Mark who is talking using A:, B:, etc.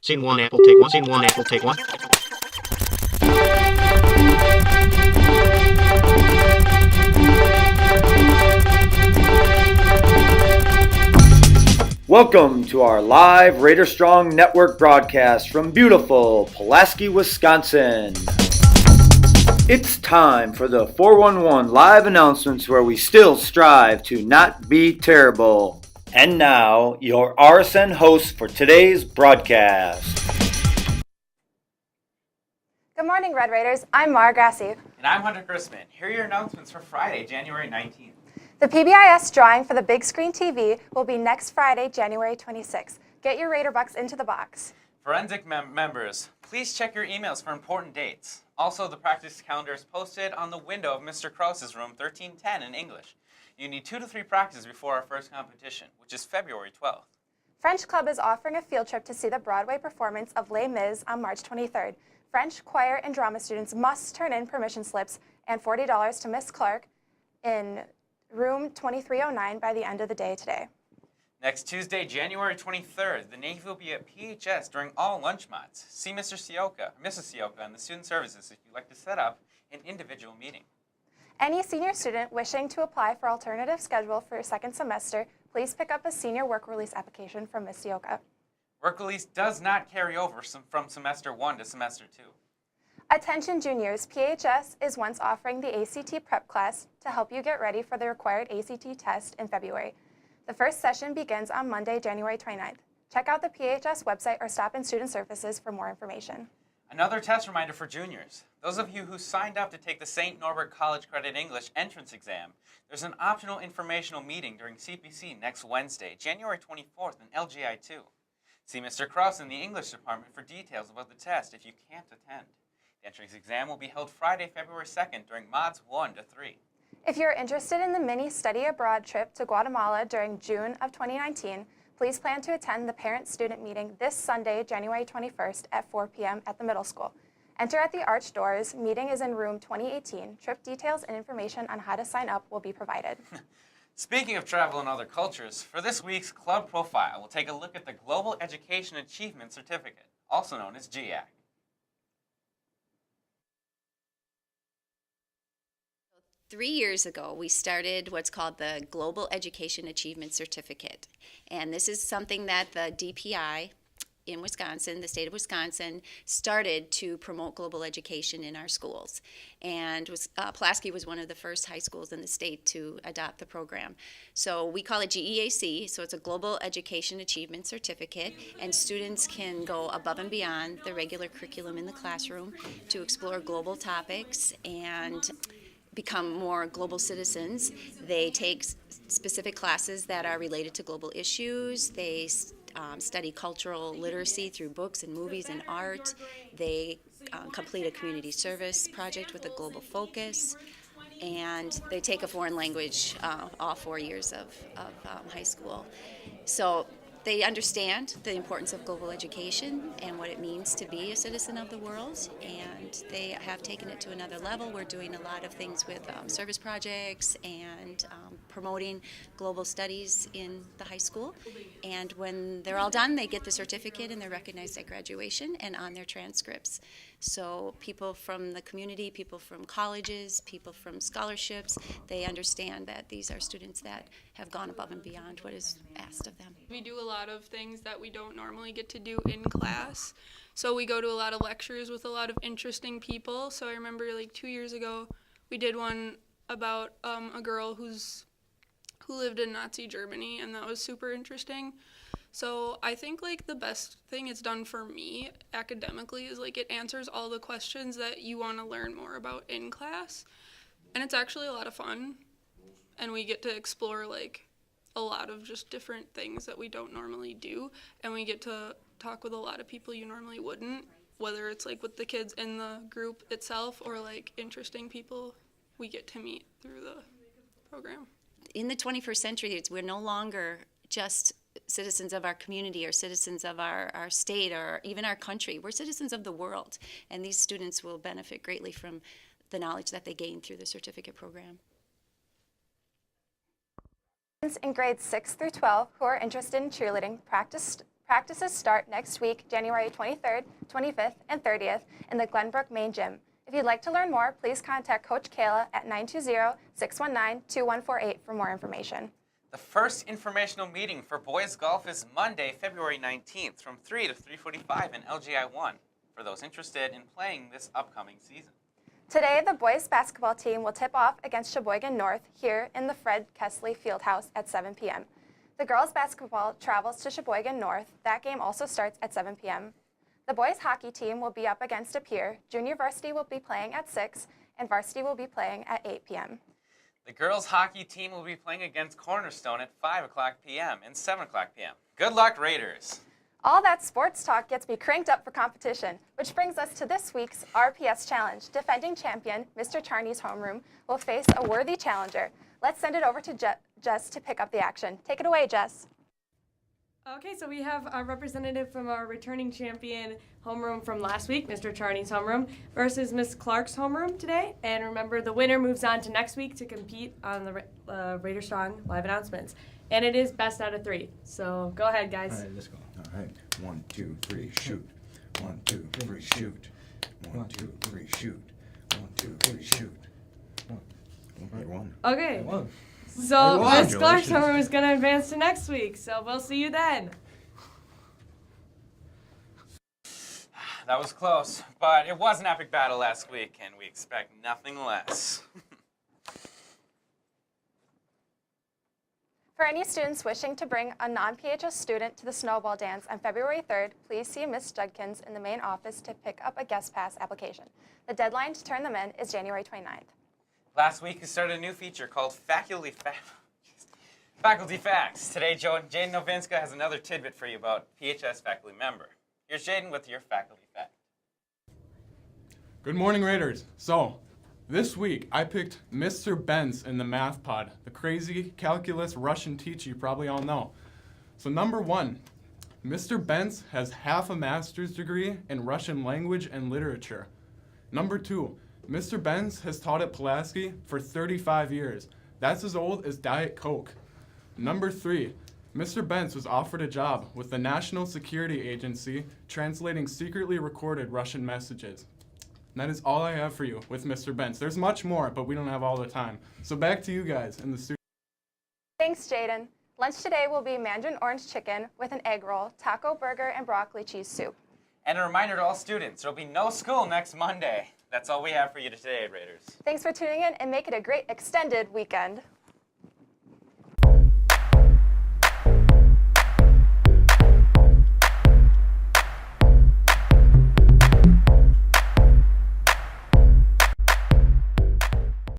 A: Scene one, Apple, take one. Scene one, Apple, take one.
B: Welcome to our live Raider Strong Network broadcast from beautiful Pulaski, Wisconsin. It's time for the 411 live announcements where we still strive to not be terrible. And now, your RSN host for today's broadcast.
C: Good morning, Red Raiders. I'm Mara Grassi.
D: And I'm Hunter Grisman. Here are your announcements for Friday, January 19th.
C: The PBIS drawing for the big screen TV will be next Friday, January 26th. Get your Raider Bucks into the box.
D: Forensic members, please check your emails for important dates. Also, the practice calendar is posted on the window of Mr. Krause's room 1310 in English. You need 2 to 3 practices before our first competition, which is February 12th.
C: French Club is offering a field trip to see the Broadway performance of Les Mis on March 23rd. French choir and drama students must turn in permission slips and $40 to Miss Clark in room 2309 by the end of the day today.
D: Next Tuesday, January 23rd, the Navy will be at PHS during all lunch mods. See Mr. Sioka, Mrs. Sioka in the student services if you'd like to set up an individual meeting.
C: Any senior student wishing to apply for alternative schedule for your second semester, please pick up a senior work release application from Ms. Sioka.
D: Work release does not carry over from semester 1 to semester 2.
C: Attention juniors, PHS is once offering the ACT prep class to help you get ready for the required ACT test in February. The first session begins on Monday, January 29th. Check out the PHS website or stop in student services for more information.
D: Another test reminder for juniors. Those of you who signed up to take the St. Norbert College Credit English entrance exam, there's an optional informational meeting during CPC next Wednesday, January 24th in LGI 2. See Mr. Krause in the English department for details about the test if you can't attend. The entrance exam will be held Friday, February 2nd during mods 1 to 3.
C: If you're interested in the mini study abroad trip to Guatemala during June of 2019, please plan to attend the parent-student meeting this Sunday, January 21st at 4 p.m. at the middle school. Enter at the arch doors. Meeting is in room 2018. Trip details and information on how to sign up will be provided.
D: Speaking of travel and other cultures, for this week's Club Profile, we'll take a look at the Global Education Achievement Certificate, also known as GEAC.
E: Three years ago, we started what's called the Global Education Achievement Certificate. And this is something that the DPI in Wisconsin, the state of Wisconsin, started to promote global education in our schools. And Pulaski was one of the first high schools in the state to adopt the program. So we call it GEAC, so it's a Global Education Achievement Certificate, and students can go above and beyond the regular curriculum in the classroom to explore global topics and become more global citizens. They take specific classes that are related to global issues. They study cultural literacy through books and movies and art. They complete a community service project with a global focus. And they take a foreign language all 4 years of high school. So they understand the importance of global education and what it means to be a citizen of the world, and they have taken it to another level. We're doing a lot of things with service projects and promoting global studies in the high school. And when they're all done, they get the certificate and they're recognized at graduation and on their transcripts. So people from the community, people from colleges, people from scholarships, they understand that these are students that have gone above and beyond what is asked of them.
F: We do a lot of things that we don't normally get to do in class. So we go to a lot of lectures with a lot of interesting people. So I remember like 2 years ago, we did one about a girl who lived in Nazi Germany, and that was super interesting. So I think like the best thing it's done for me academically is like it answers all the questions that you want to learn more about in class. And it's actually a lot of fun. And we get to explore like a lot of just different things that we don't normally do. And we get to talk with a lot of people you normally wouldn't, whether it's like with the kids in the group itself or like interesting people we get to meet through the program.
E: In the 21st century, we're no longer just citizens of our community or citizens of our state or even our country. We're citizens of the world, and these students will benefit greatly from the knowledge that they gain through the certificate program.
C: In grades 6 through 12 who are interested in cheerleading, practice Practices start next week, January 23rd, 25th, and 30th in the Glenbrook Main Gym. If you'd like to learn more, please contact Coach Kayla at 920-619-2148 for more information.
D: The first informational meeting for boys golf is Monday, February 19th from 3 to 3:45 in LGI 1 for those interested in playing this upcoming season.
C: Today, the boys basketball team will tip off against Sheboygan North here in the Fred Kesley Fieldhouse at 7 p.m. The girls basketball travels to Sheboygan North. That game also starts at 7 p.m. The boys hockey team will be up against a peer. Junior varsity will be playing at 6, and varsity will be playing at 8 p.m.
D: The girls hockey team will be playing against Cornerstone at 5 o'clock p.m. and 7 o'clock p.m. Good luck, Raiders!
C: All that sports talk gets me cranked up for competition, which brings us to this week's RPS Challenge. Defending champion, Mr. Charney's homeroom, will face a worthy challenger. Let's send it over to Jess to pick up the action. Take it away, Jess.
G: Okay, so we have a representative from our returning champion homeroom from last week, Mr. Charney's homeroom, versus Miss Clark's homeroom today. And remember, the winner moves on to next week to compete on the Raider Strong live announcements. And it is best out of 3. So go ahead, guys.
H: All right, let's go. All right. 1, 2, 3, shoot. 1, 2, 3, shoot. 1, 2, 3, shoot. 1, 2, 3, shoot. Okay, 1.
G: Okay.
H: One.
G: So
H: Hey,
G: Miss Clark's
H: congratulations.
G: homeroom is going to advance to next week. So we'll see you then.
D: That was close, but it was an epic battle last week, and we expect nothing less.
C: For any students wishing to bring a non-PHS student to the snowball dance on February 3rd, please see Ms. Judkins in the main office to pick up a guest pass application. The deadline to turn them in is January 29th.
D: Last week, we started a new feature called Faculty Facts. Today, Jaden Novinska has another tidbit for you about PHS faculty member. Here's Jaden with your faculty fact.
I: Good morning, Raiders. So, this week I picked Mr. Benz in the math pod, the crazy calculus Russian teacher you probably all know. So number 1, Mr. Benz has half a master's degree in Russian language and literature. Number 2, Mr. Benz has taught at Pulaski for 35 years. That's as old as Diet Coke. Number 3, Mr. Benz was offered a job with the National Security Agency translating secretly recorded Russian messages. And that is all I have for you with Mr. Benz. There's much more, but we don't have all the time. So back to you guys in the studio.
C: Thanks, Jaden. Lunch today will be Mandarin orange chicken with an egg roll, taco burger, and broccoli cheese soup.
D: And a reminder to all students, there'll be no school next Monday. That's all we have for you today, Raiders.
C: Thanks for tuning in, and make it a great extended weekend.